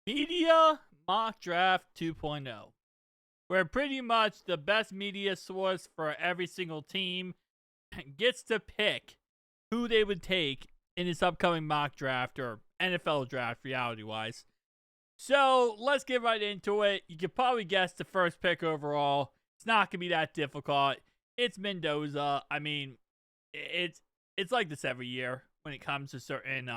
Media Mock Draft 2.0, where pretty much the best media source for every single team gets to pick who they would take in this upcoming mock draft or NFL draft, reality-wise. So let's get right into it. You can probably guess the first pick overall. It's not going to be that difficult. It's Mendoza. I mean, it's like this every year when it comes to certain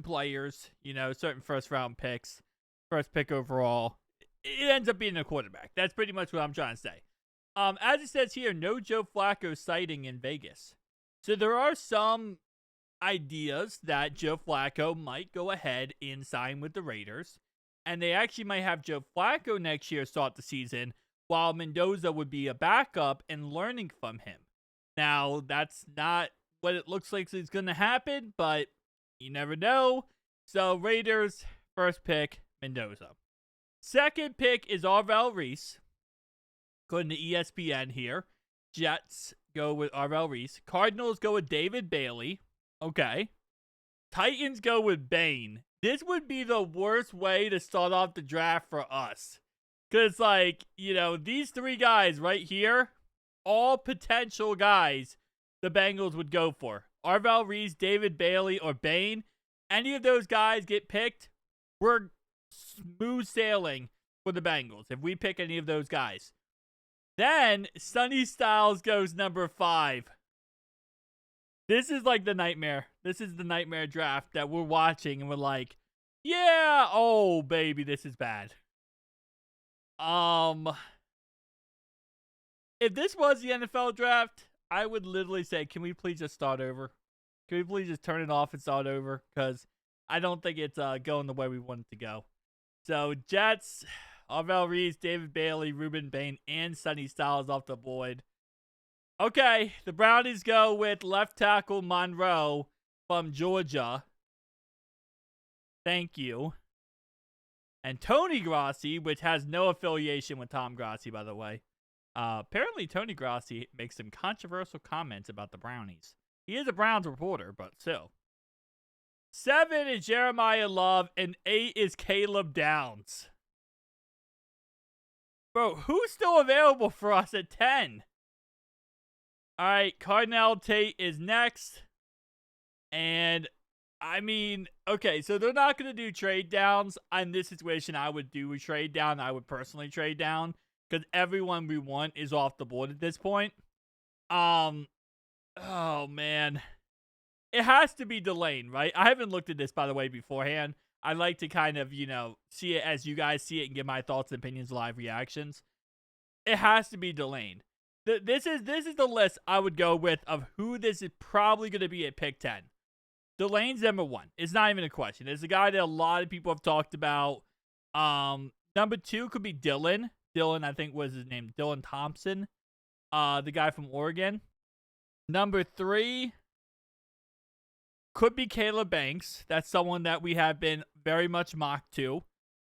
players, certain first round picks, first pick overall. It ends up being a quarterback. That's pretty much what I'm trying to say. As it says here, no Joe Flacco sighting in Vegas. So there are some ideas that Joe Flacco might go ahead and sign with the Raiders. And they actually might have Joe Flacco next year start the season, while Mendoza would be a backup and learning from him. Now, that's not what it looks like is going to happen, but you never know. So, Raiders, first pick, Mendoza. Second pick is Arvell Reese. According to ESPN here, Jets go with Arvell Reese. Cardinals go with David Bailey. Okay. Titans go with Bain. This would be the worst way to start off the draft for us. Because, these three guys right here, all potential guys the Bengals would go for. Arvell Reese, David Bailey, or Bain. Any of those guys get picked, we're smooth sailing for the Bengals if we pick any of those guys. Then, Sonny Styles goes number 5. This is like the nightmare. This is the nightmare draft that we're watching and we're like, yeah, oh, baby, this is bad. If this was the NFL draft, I would literally say, can we please just start over? Can we please just turn it off and start over? Because I don't think it's going the way we want it to go. So, Jets, Arvell Reese, David Bailey, Ruben Bain, and Sonny Styles off the board. Okay, the Brownies go with left tackle Monroe from Georgia. Thank you. And Tony Grossi, which has no affiliation with Tom Grossi, by the way. Apparently, Tony Grossi makes some controversial comments about the Brownies. He is a Browns reporter, but still. 7 is Jeremiah Love, and 8 is Caleb Downs. Bro, who's still available for us at 10? Alright, Cardinal Tate is next. And, okay, so they're not going to do trade downs. In this situation, I would do a trade down. I would personally trade down. Because everyone we want is off the board at this point. Oh, man. It has to be Delane, right? I haven't looked at this, by the way, beforehand. I like to kind of, see it as you guys see it and give my thoughts and opinions, live reactions. It has to be Delane. This is the list I would go with of who this is probably going to be at pick 10. Delane's number 1. It's not even a question. It's a guy that a lot of people have talked about. Number 2 could be Dylan. Dylan, I think was his name. Dylan Thompson. The guy from Oregon. Number 3 could be Caleb Banks. That's someone that we have been very much mocked to.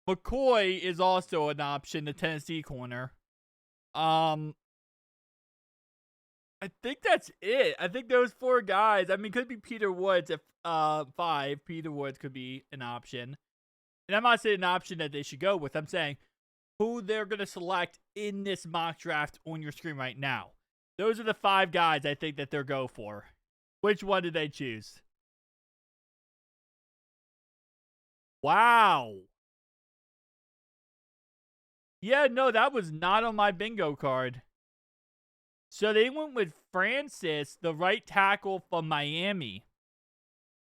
McCoy is also an option, the Tennessee corner. I think that's it. I think those 4 guys. It could be Peter Woods at 5. Peter Woods could be an option. And I'm not saying an option that they should go with. I'm saying who they're going to select in this mock draft on your screen right now. Those are the 5 guys I think that they'll go for. Which one did they choose? Wow. Yeah, no, that was not on my bingo card. So they went with Francis, the right tackle from Miami,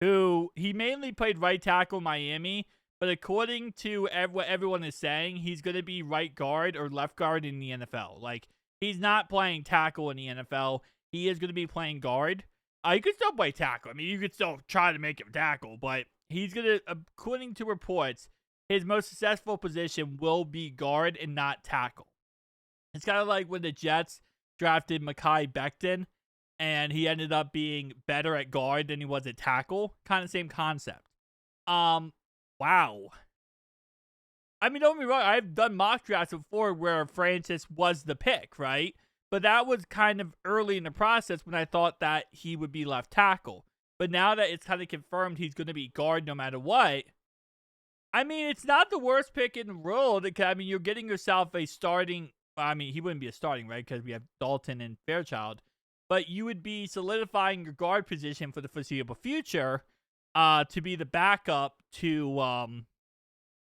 who he mainly played right tackle Miami, but according to what everyone is saying, he's going to be right guard or left guard in the NFL. He's not playing tackle in the NFL. He is going to be playing guard. He could still play tackle. You could still try to make him tackle, but he's going to, according to reports, his most successful position will be guard and not tackle. It's kind of like when the Jets drafted Mekhi Becton, and he ended up being better at guard than he was at tackle. Kind of same concept. Wow. Don't get me wrong, I've done mock drafts before where Francis was the pick, right? But that was kind of early in the process when I thought that he would be left tackle. But now that it's kind of confirmed he's going to be guard no matter what, I mean, it's not the worst pick in the world. I mean, you're getting yourself a starting. I mean, he wouldn't be a starting, right? Because we have Dalton and Fairchild. But you would be solidifying your guard position for the foreseeable future to be the backup to,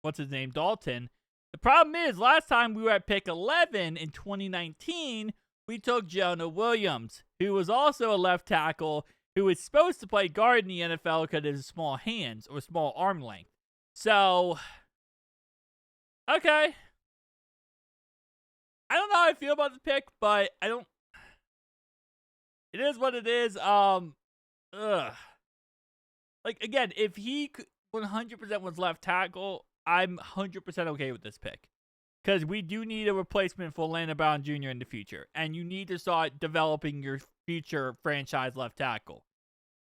what's his name, Dalton. The problem is, last time we were at pick 11 in 2019, we took Jonah Williams, who was also a left tackle, who was supposed to play guard in the NFL because of his small hands or small arm length. So, okay. I don't know how I feel about the pick, but I don't. It is what it is. Like, again, if he 100% was left tackle, I'm 100% okay with this pick. Because we do need a replacement for Landon Brown Jr. in the future. And you need to start developing your future franchise left tackle.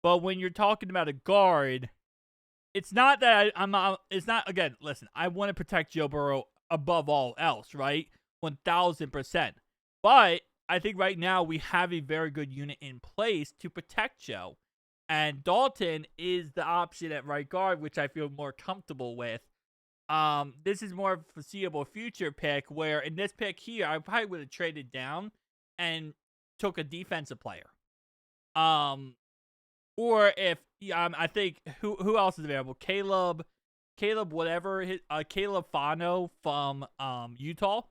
But when you're talking about a guard, it's not that it's not, again, listen, I want to protect Joe Burrow above all else, right? 1,000%. But I think right now we have a very good unit in place to protect Joe. And Dalton is the option at right guard, which I feel more comfortable with. This is more of a foreseeable future pick, where in this pick here, I probably would have traded down and took a defensive player. Or if, I think, who else is available? Caleb whatever, Caleb Fano from Utah.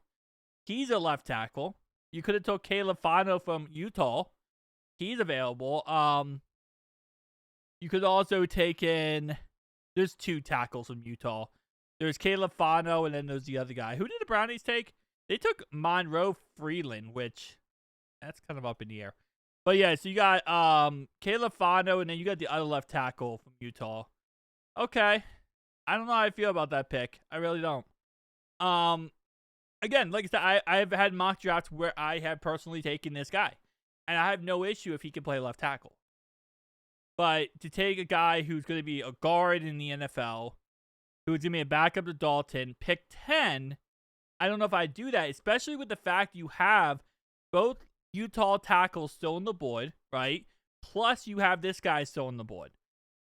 He's a left tackle. You could have took Caleb Fano from Utah. He's available. You could also take in, there's 2 tackles from Utah. There's Caleb Fano, and then there's the other guy. Who did the Brownies take? They took Monroe Freeland, which, that's kind of up in the air. But yeah, so you got Caleb Fano, and then you got the other left tackle from Utah. Okay. I don't know how I feel about that pick. I really don't. Again, like I said, I've had mock drafts where I have personally taken this guy. And I have no issue if he can play left tackle. But to take a guy who's going to be a guard in the NFL, who's going to be a backup to Dalton, pick 10, I don't know if I'd do that, especially with the fact you have both Utah tackles still on the board, right? Plus you have this guy still on the board.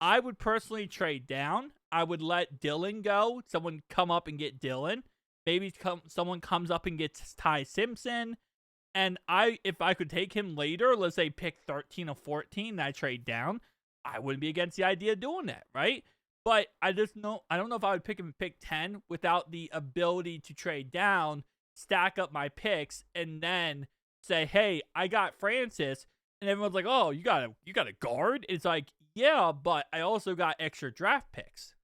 I would personally trade down. I would let Dylan go. Someone come up and get Dylan. Maybe someone comes up and gets Ty Simpson. And if I could take him later, let's say pick 13 or 14, and I trade down, I wouldn't be against the idea of doing that, right? But I don't know if I would pick him in pick 10 without the ability to trade down, stack up my picks, and then say, hey, I got Francis. And everyone's like, oh, you got a guard? It's like, yeah, but I also got extra draft picks.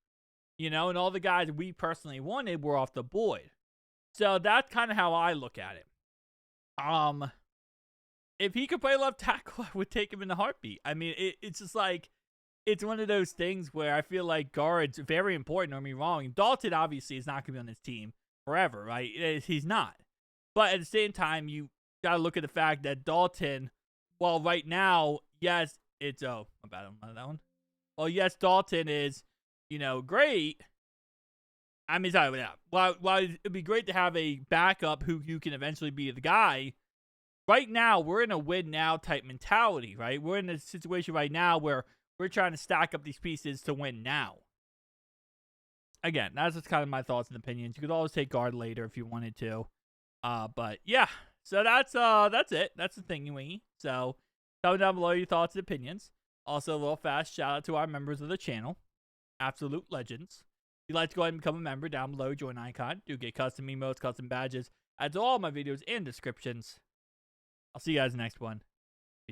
You know, and all the guys we personally wanted were off the board. So that's kind of how I look at it. If he could play left tackle, I would take him in a heartbeat. I mean, it's just like, it's one of those things where I feel like guards are very important, don't get me wrong. Dalton obviously is not going to be on this team forever, right? He's not. But at the same time, you got to look at the fact that Dalton, well, right now, yes, it's, oh, my bad on that one. Well, yes, Dalton is, you know, great. I mean, sorry, yeah. While it'd be great to have a backup who you can eventually be the guy, right now, we're in a win-now type mentality, right? We're in a situation right now where we're trying to stack up these pieces to win now. Again, that's just kind of my thoughts and opinions. You could always take guard later if you wanted to. But, yeah. So that's it. That's the thingy. So, comment down below your thoughts and opinions. Also, a little fast shout-out to our members of the channel. Absolute legends. If you'd like to go ahead and become a member, down below, join icon. Do get custom emotes, custom badges. Add to all my videos and descriptions. I'll see you guys in the next one.